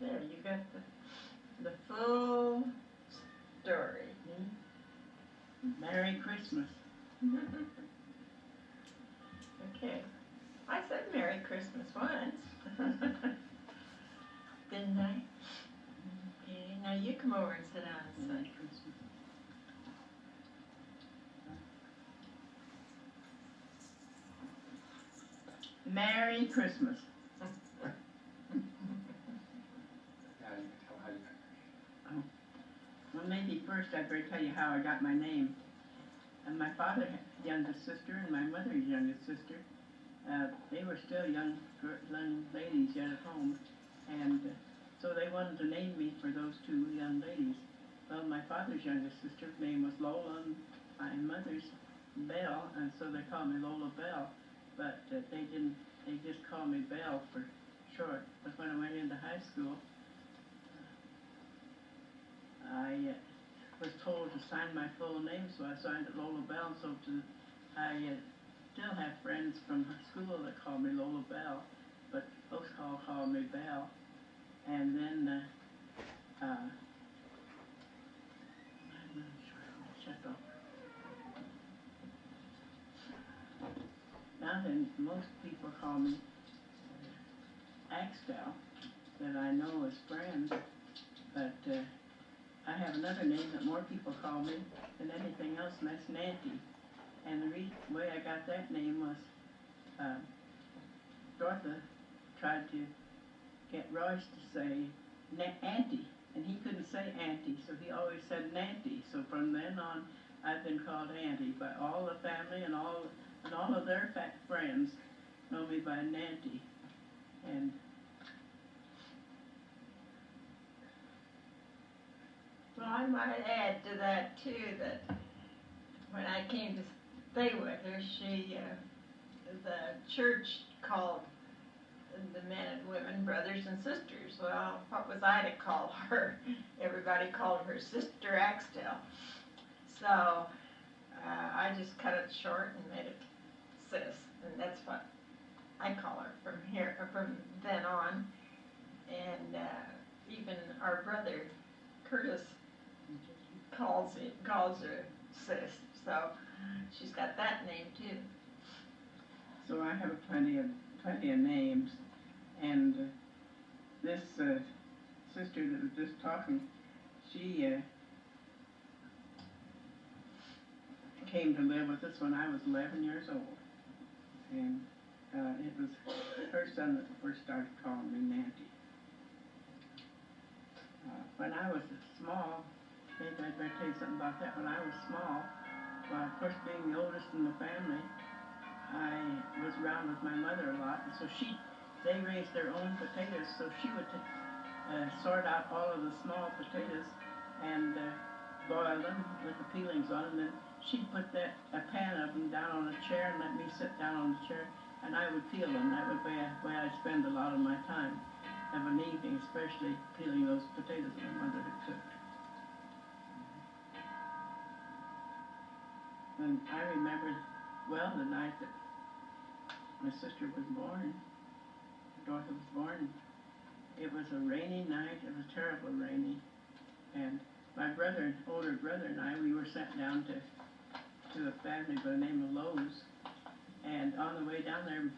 There, you got the full story. Merry Christmas. Okay. I said Merry Christmas once. Didn't I? Okay, now you come over and sit down and Merry say. Christmas. Merry Christmas. Now you can tell how you got your name. Well, maybe first I'd better tell you how I got my name. And my father had a youngest sister and my mother's youngest sister. They were still young ladies yet at home, and so they wanted to name me for those two young ladies. Well, my father's youngest sister's name was Lola, and my mother's Belle, and so they called me Lola Belle. But they didn't. They just called me Belle for short. But when I went into high school, I was told to sign my full name, so I signed it Lola Bell. So I still have friends from school that call me Lola Bell, but folks call me Bell. And then I'm not sure how to shut off. Now then, most people call me Axtell, that I know as friends, but I have another name that more people call me than anything else, and that's Nantie. And the way I got that name was Dorotha tried to get Royce to say Auntie, and he couldn't say Auntie, so he always said Nantie. So from then on, I've been called Auntie by all the family and all of their friends know me by Nantie. And Well, I might add to that too that when I came to stay with her, the church called the men and women brothers and sisters. Well, what was I to call her? Everybody called her Sister Axtell. So I just cut it short and made it Sis, and that's what I call her from then on. And even our brother Curtis calls her Sis. So she's got that name too. so I have plenty of names, and this sister that was just talking, she came to live with us when I was 11 years old, and it was her son that first started calling me Nantie. When I was small, maybe I'd better tell you something about that. When I was small, well, of course, being the oldest in the family, I was around with my mother a lot, and so they raised their own potatoes, so she would sort out all of the small potatoes and boil them with the peelings on them, and then she'd put a pan of them down on a chair and let me sit down on the chair, and I would peel them. That would be where I'd spend a lot of my time of an evening, especially peeling those potatoes that my mother had cooked. And I remember well the night that my sister was born, Dorothy was born. It was a rainy night. It was terribly rainy, and my older brother and I, we were sent down to a family by the name of Lowe's, and on the way down there,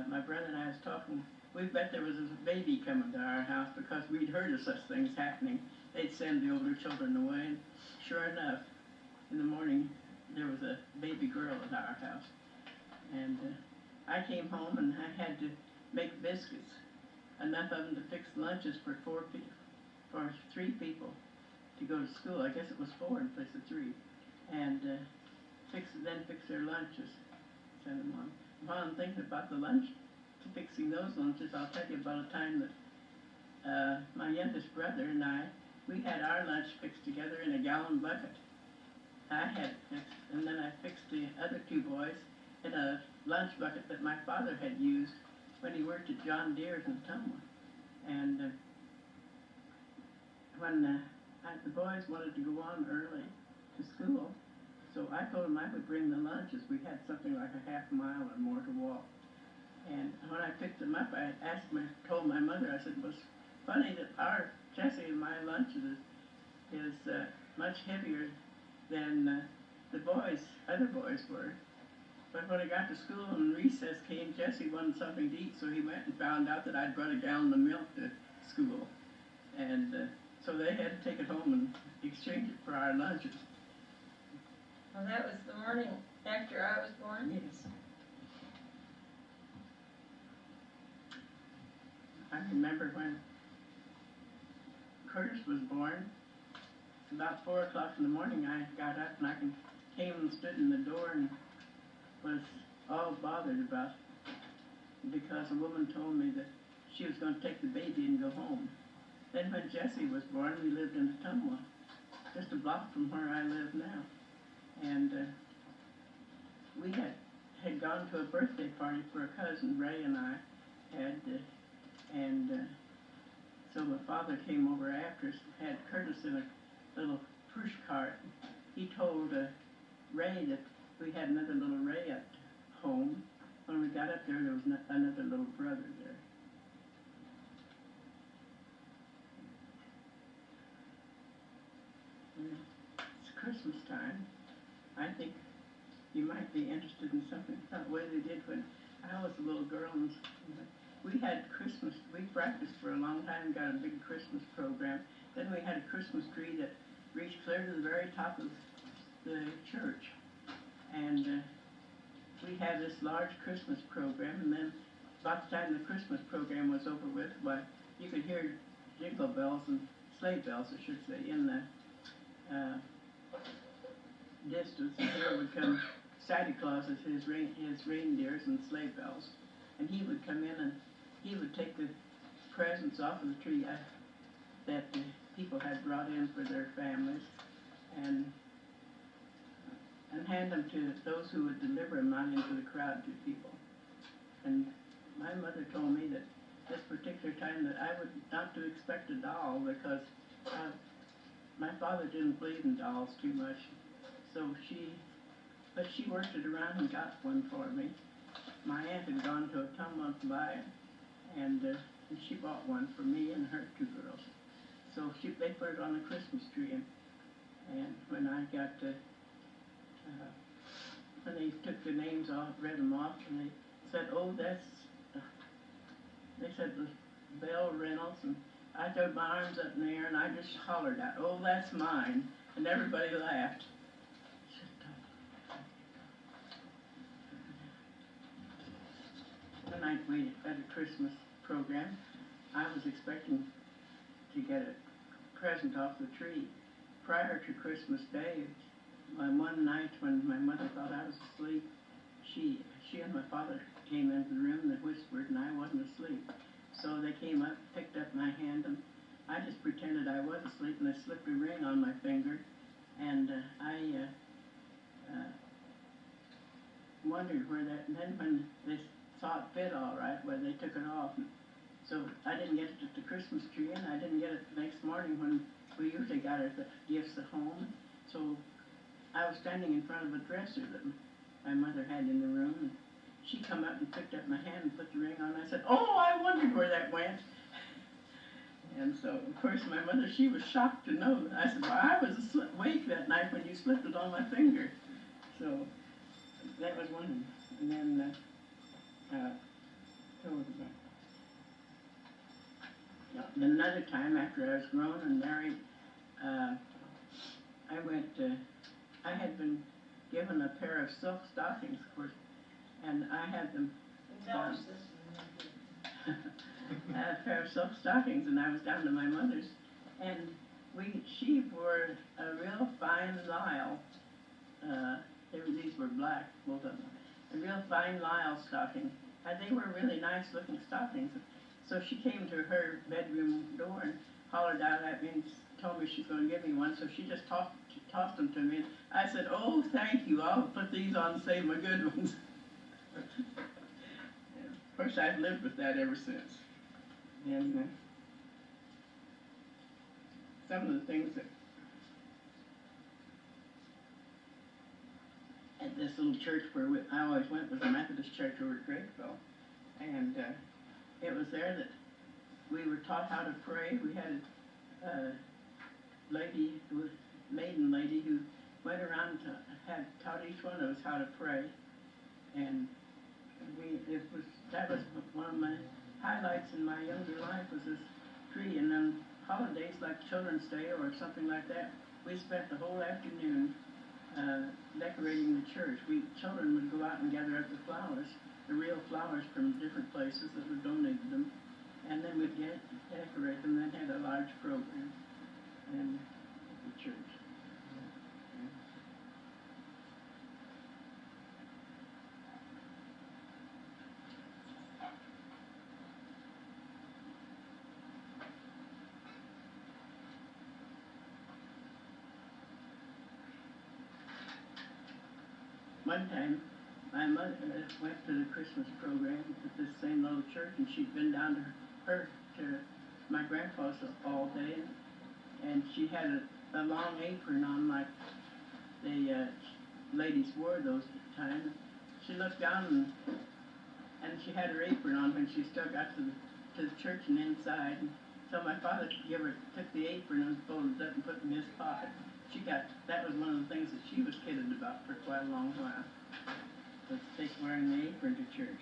my brother and I was talking. We bet there was a baby coming to our house because we'd heard of such things happening. They'd send the older children away, and sure enough, in the morning, there was a baby girl at our house. And I came home and I had to make biscuits, enough of them to fix lunches for 3 people to go to school. I guess it was 4 in place of 3. And fix their lunches, send them on. While I'm thinking about the fixing those lunches, I'll tell you about a time that my youngest brother and I, we had our lunch fixed together in a gallon bucket. I had fixed, and then I fixed the other 2 boys in a lunch bucket that my father had used when he worked at John Deere's in Ottumwa. And when the boys wanted to go on early to school, so I told them I would bring the lunches. We had something like a half mile or more to walk. And when I picked them up, I told my mother, I said, was funny that our Jesse and my lunch is much heavier than the boys, other boys were. But when I got to school and recess came, Jesse wanted something to eat, so he went and found out that I'd brought a gallon of milk to school. And so they had to take it home and exchange it for our lunches. Well, that was the morning after I was born? Yes. I remember when Curtis was born, about 4 o'clock in the morning, I got up and I came and stood in the door and was all bothered about because a woman told me that she was going to take the baby and go home. Then when Jesse was born, we lived in Ottumwa, just a block from where I live now. And we had gone to a birthday party for a cousin, Ray and I had, so my father came over after us, had Curtis in a little push cart. He told Ray that we had another little Ray at home. When we got up there, there was another little brother there. It's Christmas time. I think you might be interested in something the way they did when I was a little girl. And we had Christmas, we practiced for a long time, got a big Christmas program. Then we had a Christmas tree that reached clear to the very top of the church. And we had this large Christmas program, and then about the time the Christmas program was over with, why, you could hear jingle bells and sleigh bells, I should say, in the distance. And there would come Santa Claus with his reindeers and sleigh bells. And he would come in and he would take the presents off of the tree that the people had brought in for their families and hand them to those who would deliver them out into the crowd to people. And my mother told me that this particular time that I would not to expect a doll because my father didn't believe in dolls too much. So but she worked it around and got one for me. My aunt had gone to Ottumwa to buy it, and she bought one for me and her two girls. So they put it on the Christmas tree, and when I got when they took the names off, read them off, and they said, oh, they said it was Belle Reynolds, and I threw my arms up in the air and I just hollered out, oh, that's mine, and everybody laughed. The night we had a Christmas program, I was expecting to get a present off the tree. Prior to Christmas Day, one night when my mother thought I was asleep, she and my father came into the room and whispered, and I wasn't asleep. So they came up, picked up my hand, and I just pretended I was asleep, and they slipped a ring on my finger, and I wondered where that, and then when they saw it fit all right, well, they took it off. And so I didn't get it at the Christmas tree, and I didn't get it the next morning when we usually got our gifts at home. So I was standing in front of a dresser that my mother had in the room, and she come up and picked up my hand and put the ring on. I said, oh, I wondered where that went. And so, of course, my mother, she was shocked to know. I said, well, I was awake that night when you slipped it on my finger. So that was one. And then, another time after I was grown and married, I had been given a pair of silk stockings, of course, and I had them. I had a pair of silk stockings, and I was down to my mother's, and she wore a real fine lisle. These were black, both of them. A real fine lisle stocking. And they were really nice looking stockings. So she came to her bedroom door and hollered out at me and told me she was going to give me one. So she just tossed them to me. And I said, oh, thank you. I'll put these on and save my good ones. Of course, I've lived with that ever since. And some of the things that at this little church where I always went was the Methodist church over at Grapeville. And it was there that we were taught how to pray. We had a lady, who was maiden lady, who went around had taught each one of us how to pray, and that was one of my highlights in my younger life, was this tree. And on holidays like Children's Day or something like that, we spent the whole afternoon decorating the church. Children would go out and gather up the flowers, the real flowers from different places that were donated them, and then we'd decorate them, and then had a large program in the church. One time, my mother went to the Christmas program at this same little church, and she'd been down to my grandpa's all day, and she had a long apron on like the ladies wore those times. She looked down, and she had her apron on when she still got to the church and inside. And so my father took the apron and folded it up and put it in his pocket. That was one of the things that she was kidded about for quite a long while, was wearing the apron to church.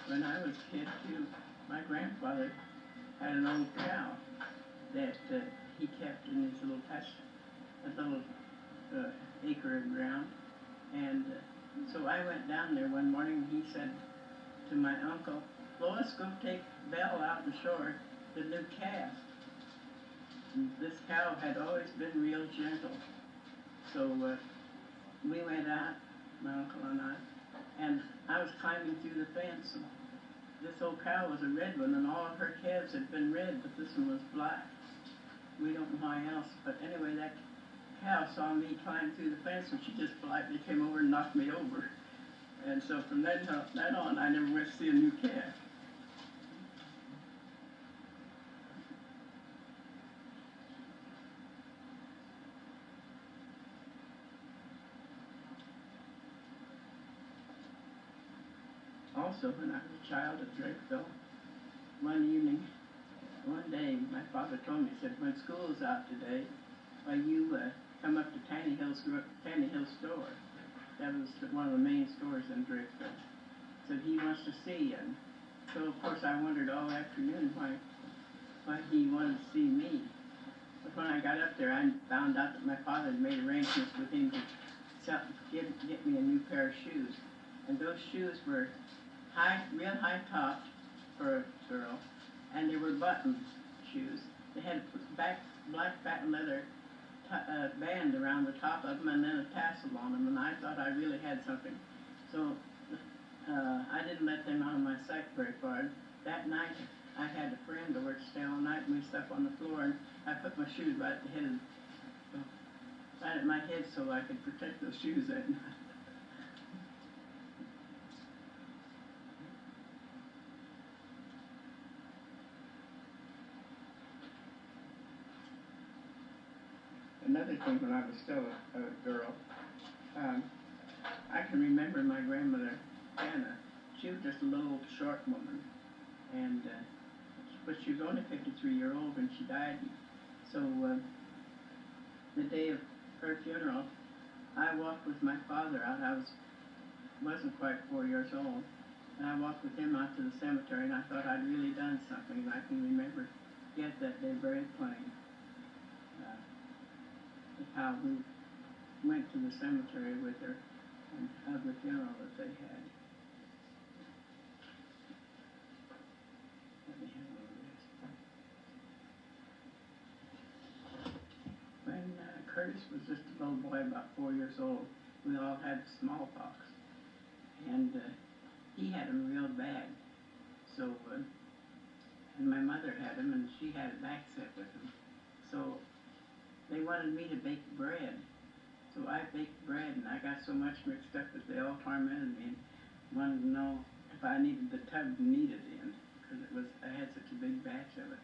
When I was a kid too, my grandfather had an old cow that he kept in his little acre of ground, and so I went down there one morning, and he said to my uncle, "Lois, go take Belle out the shore, the new calf." And this cow had always been real gentle. So we went out, my uncle and I was climbing through the fence. And this old cow was a red one, and all of her calves had been red, but this one was black. We don't know why else, but anyway, that cow saw me climb through the fence, and she just politely came over and knocked me over. And so from that on, I never went to see a new calf. Also, when I was a child at Drakeville, one day, my father told me, he said, "When school's out today, you come up to Tanny Hill store." That was one of the main stores in Drakeville. Said he wants to see you. And so of course I wondered all afternoon why he wanted to see me. But when I got up there, I found out that my father had made arrangements with him to get me a new pair of shoes. And those shoes were real high topped for a girl, and they were button shoes. They had black patent leather band around the top of them, and then a tassel on them, and I thought I really had something. So I didn't let them out of my sight very far. That night, I had a friend over to stay all night, and we slept on the floor, and I put my shoes right at my head so I could protect those shoes that night. Another thing, when I was still a girl, I can remember my grandmother, Anna. She was just a little short woman, but she was only 53-year-old when she died. So the day of her funeral, I walked with my father out. I wasn't quite 4 years old, and I walked with him out to the cemetery, and I thought I'd really done something, and I can remember yet that day very plain. How we went to the cemetery with her and had the funeral that they had. Let me have all this. When Curtis was just a little boy, about 4 years old, we all had smallpox, and he had him real bad. So, and my mother had him, and she had a back set with him. So they wanted me to bake bread. So I baked bread, and I got so much mixed up that they all tormented me and wanted to know if I needed the tub to knead it in, because I had such a big batch of it.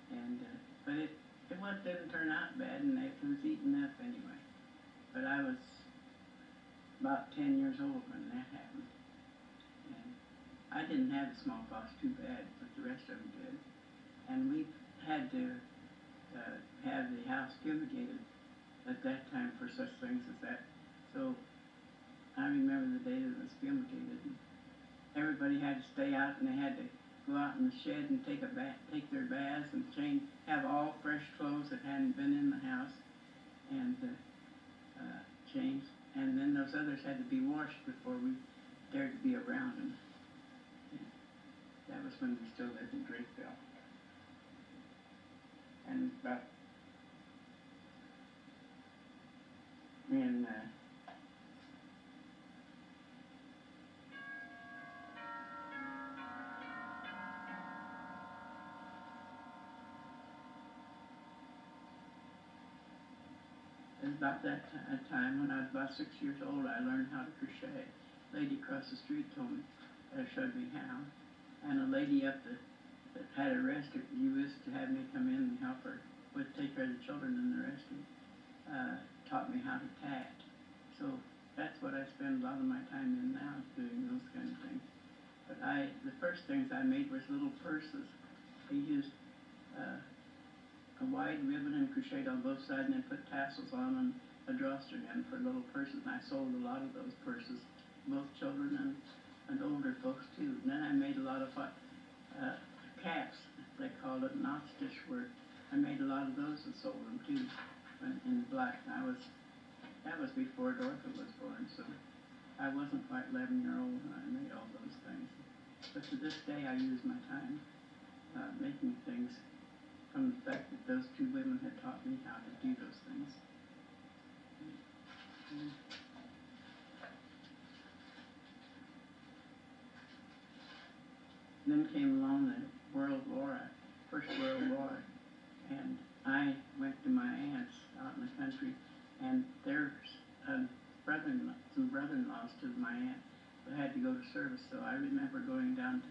And but it what didn't turn out bad, and it was eaten up anyway. But I was about 10 years old when that happened. And I didn't have the smallpox too bad, but the rest of them did. And we had to have the house fumigated at that time for such things as that. So I remember the day that it was fumigated. And everybody had to stay out, and they had to go out in the shed and take their baths and have all fresh clothes that hadn't been in the house, and changed. And then those others had to be washed before we dared to be around them. And that was when we still lived in Drakeville. And about in it was about that time when I was about 6 years old, I learned how to crochet. A lady across the street told me, showed me how. And a lady up that had a rescue, used to have me come in and help her take care of the children in the rescue, taught me how to tat. So that's what I spend a lot of my time in now, doing those kind of things. But the first things I made was little purses. I used a wide ribbon and crocheted on both sides, and then put tassels on and a drawstring in for little purses. And I sold a lot of those purses, both children and older folks too. And then I made a lot of caps, they called it, knot stitch work. I made a lot of those and sold them too, in black. That was before Dorothy was born, so I wasn't quite 11-year-old when I made all those things. But to this day, I use my time making things from the fact that those two women had taught me how to do those things. Then came along the World War, First World War, and I went to my aunt's out in the country, and there's some brother-in-laws to my aunt who had to go to service. So I remember going down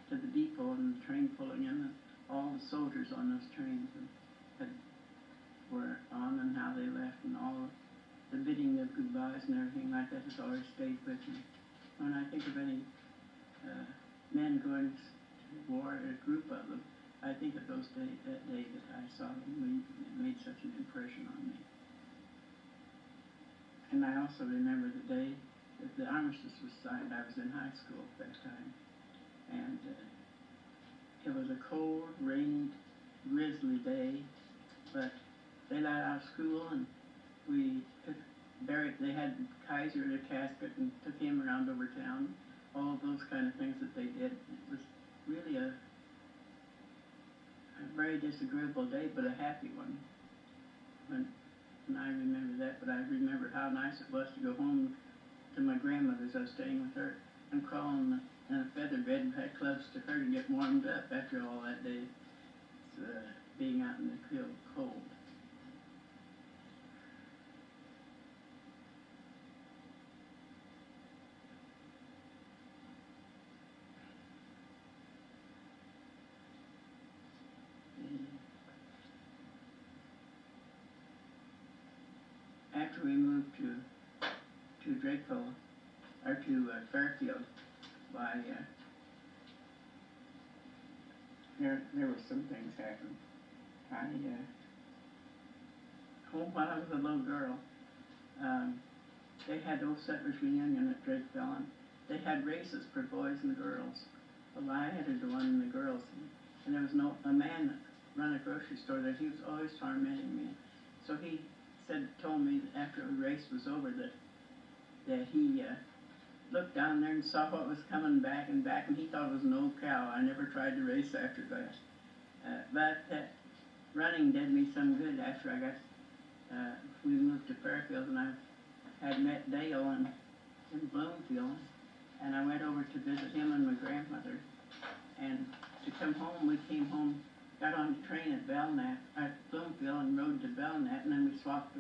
to the depot and the train pulling in, and all the soldiers on those trains were on, and how they left, and all the bidding of goodbyes and everything like that has always stayed with me. When I think of any men going to war, a group of them, I think of that day that I saw them leave, and it made such an impression on me. And I also remember the day that the armistice was signed. I was in high school at that time, and it was a cold, rainy, grizzly day, but they let out of school, and we they had Kaiser in a casket and took him around over town, all of those kind of things that they did. It was really a very disagreeable day, but a happy one. And I remember that, but I remember how nice it was to go home to my grandmother's. I was staying with her and crawling in a feather bed and had close to her to get warmed up after all that day, being out in the cold. After we moved to Drakeville, or to Fairfield, there were some things happened. When I was a little girl, they had Old Settlers Reunion at Drakeville, and they had races for boys and girls. Well, I entered the one in the girls, and there was a man that ran a grocery store there. He was always tormenting me. So he told me that after the race was over that he looked down there and saw what was coming back, and he thought it was an old cow. I never tried to race after that. But that running did me some good after we moved to Fairfield, and I had met Dale in Bloomfield, and I went over to visit him and my grandmother. And to come home, we came home, got on the train at Bloomfield, and rode to Belknap, and then we swapped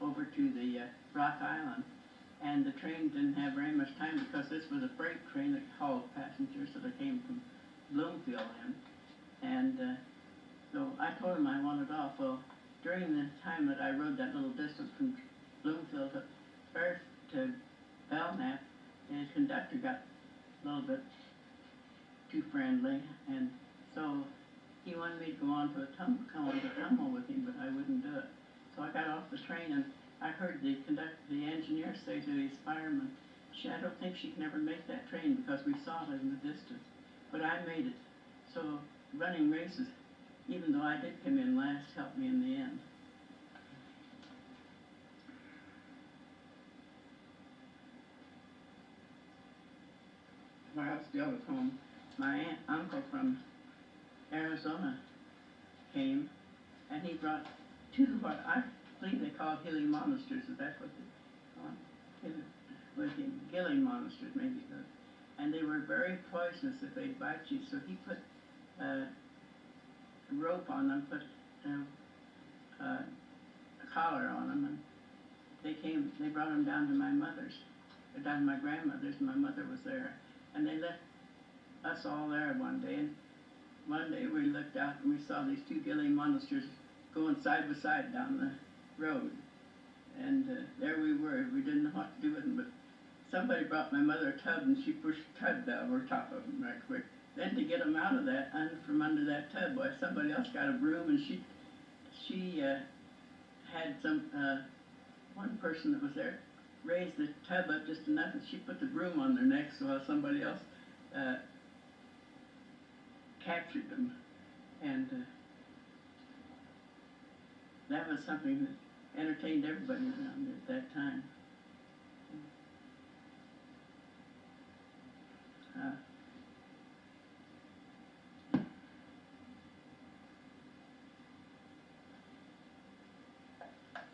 over to the Rock Island. And the train didn't have very much time because this was a freight train that hauled passengers, so they came from Bloomfield in. And so I told him I wanted off. Well, during the time that I rode that little distance from Bloomfield to Perth to Belknap, the conductor got a little bit too friendly, and so he wanted me to go on to Ottumwa with him, but I wouldn't do it. So I got off the train, and I heard the engineer say to his fireman, I don't think she can ever make that train because we saw it in the distance. But I made it. So running races, even though I did come in last, helped me in the end. While I was still at home, my uncle from Arizona came, and he brought two what I believe they call hilly monsters. Is that what they call them? With him, gilly monsters maybe. And they were very poisonous if they'd bite you. So he put a rope on them, put a collar on them, and they brought them down to my mother's, down to my grandmother's, and my mother was there. And they left us all there one day, and one day we looked out and we saw these two gilly monsters going side by side down the road. And there we were. We didn't know what to do with them, but somebody brought my mother a tub, and she pushed the tub down over top of them right quick. Then to get them out of that, from under that tub, boy, somebody else got a broom, and she had one person that was there raised the tub up just enough, and she put the broom on their necks while somebody else captured them. And that was something that entertained everybody around there at that time.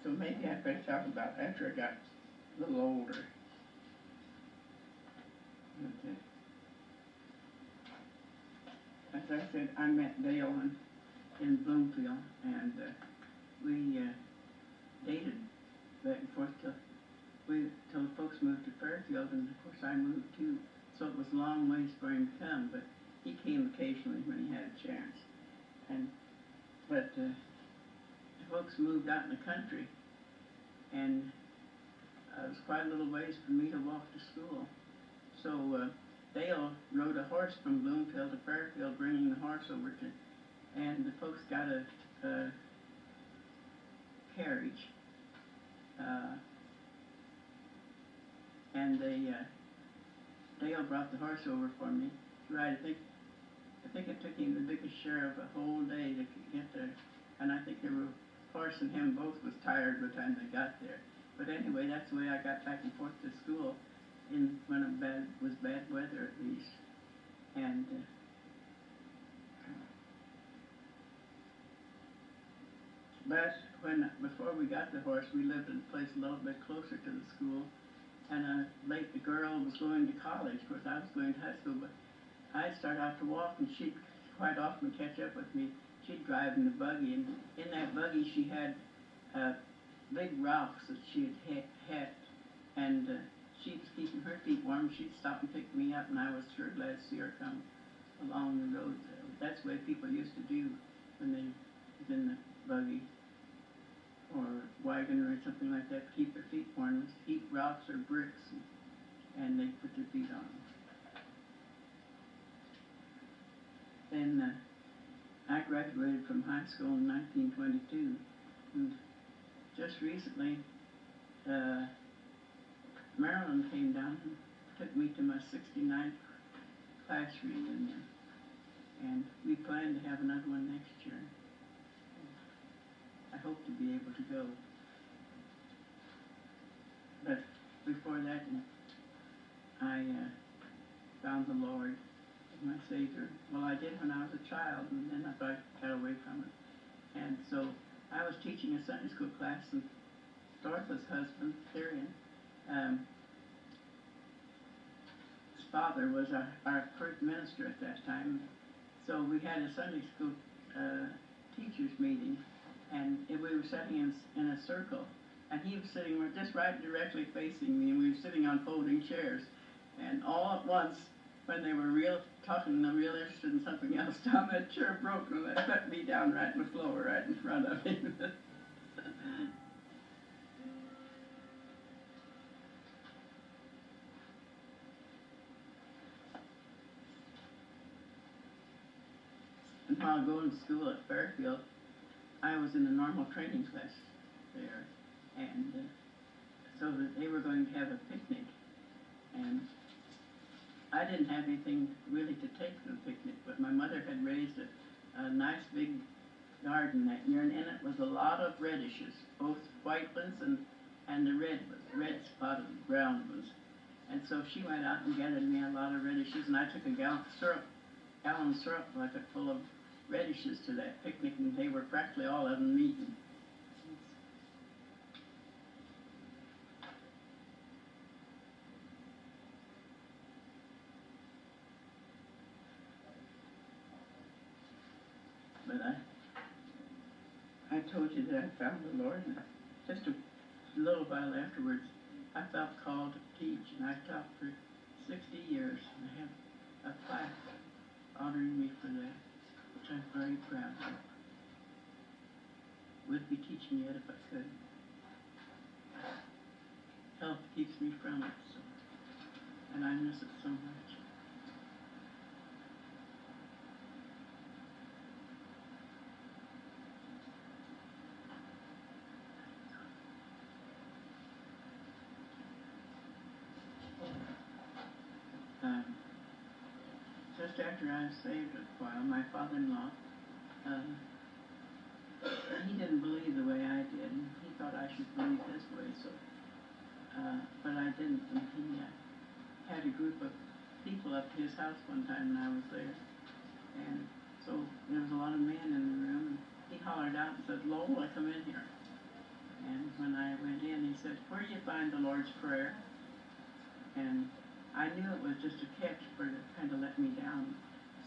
So maybe I better talk about after I got a little older. As I said, I met Dale in Bloomfield, and we dated back and forth till folks moved to Fairfield, and of course I moved too. So it was a long ways for him to come, but he came occasionally when he had a chance. But folks moved out in the country, and it was quite a little ways for me to walk to school. So Dale rode a horse from Bloomfield to Fairfield, bringing the horse over and the folks got a carriage, and Dale brought the horse over for me to ride. I think it took him the biggest share of a whole day to get there, and I think the horse and him both was tired by the time they got there. But anyway, that's the way I got back and forth to school when it was bad weather at least. And but before we got the horse, we lived in a place a little bit closer to the school, and the girl was going to college. Of course, I was going to high school, but I'd start out to walk, and she'd quite often catch up with me. She'd drive in the buggy, and in that buggy she had big rocks that she had, and she was keeping her feet warm. She'd stop and pick me up, and I was sure glad to see her come along the road. That's the way people used to do when they was in the buggy or wagon or something like that, to keep their feet warm, was heap rocks or bricks, and they put their feet on them. Then I graduated from high school in 1922, and just recently Marilyn came down and took me to my 69th class reunion, and we plan to have another one next year. I hope to be able to go. But before that, I found the Lord as my Savior. Well, I did when I was a child, and then I got away from it. And so I was teaching a Sunday school class, and Dorothy's husband, Therian, his father was our first minister at that time. So we had a Sunday school teachers meeting, and we were sitting in a circle, and he was sitting just right directly facing me, and we were sitting on folding chairs. And all at once, when they were real interested in something else, Tom, that chair broke, and that put me down right on the floor, right in front of him. And while going to school at Fairfield, I was in a normal training class there, and so that they were going to have a picnic, and I didn't have anything really to take to the picnic, but my mother had raised a nice big garden that year, and in it was a lot of radishes, both white ones and the red spotted brown ones. And so she went out and gathered me a lot of radishes, and I took a gallon of syrup bucket full of radishes to that picnic, and they were practically all of them eaten. But I told you that I found the Lord, and just a little while afterwards, I felt called to teach, and I taught for 60 years. And I have a plaque honoring me for that, which I'm very proud of. Would be teaching yet if I could. Health keeps me from it, so, and I miss it so much. Just after I was saved a while, my father-in-law, he didn't believe the way I did, and he thought I should believe his way, so, but I didn't, and he had a group of people up to his house one time when I was there, and so there was a lot of men in the room, and he hollered out and said, "Lola, come in here." And when I went in, he said, "Where do you find the Lord's Prayer?" And I knew it was just a catch for to kind of let me down.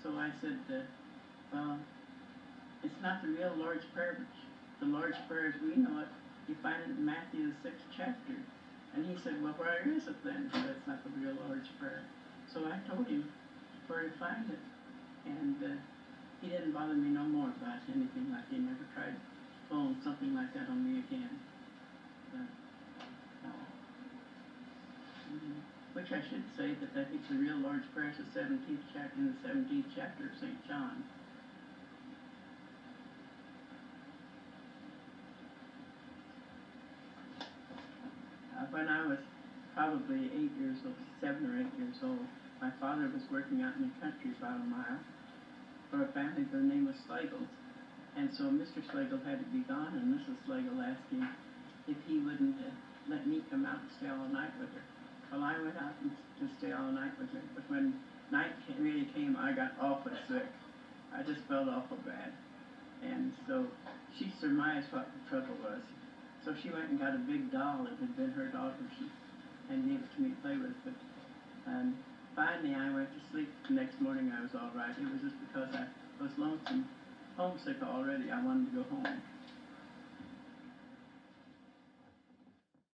So I said, well, it's not the real Lord's Prayer, but the Lord's Prayer as we know it, you find it in Matthew the 6th chapter. And he said, "Well, where is it then? So that's not the real Lord's Prayer." So I told him where to find it. And he didn't bother me no more about anything like that. He never tried pulling something like that on me again. Which I should say that I think the real Lord's Prayer is the 17th chapter, in the 17th chapter of St. John. When I was probably 8 years old, 7 or 8 years old, my father was working out in the country about a mile for a family. Their name was Slagle. And so Mr. Slagle had to be gone, and Mrs. Slagle asked him if he wouldn't let me come out and stay all night with her. Well, I went out to stay all night with her, but when night really came, I got awful sick. I just felt awful bad. And so she surmised what the trouble was. So she went and got a big doll that had been her daughter's and gave it to me to play with. But finally I went to sleep. The next morning I was all right. It was just because I was lonesome, homesick already. I wanted to go home.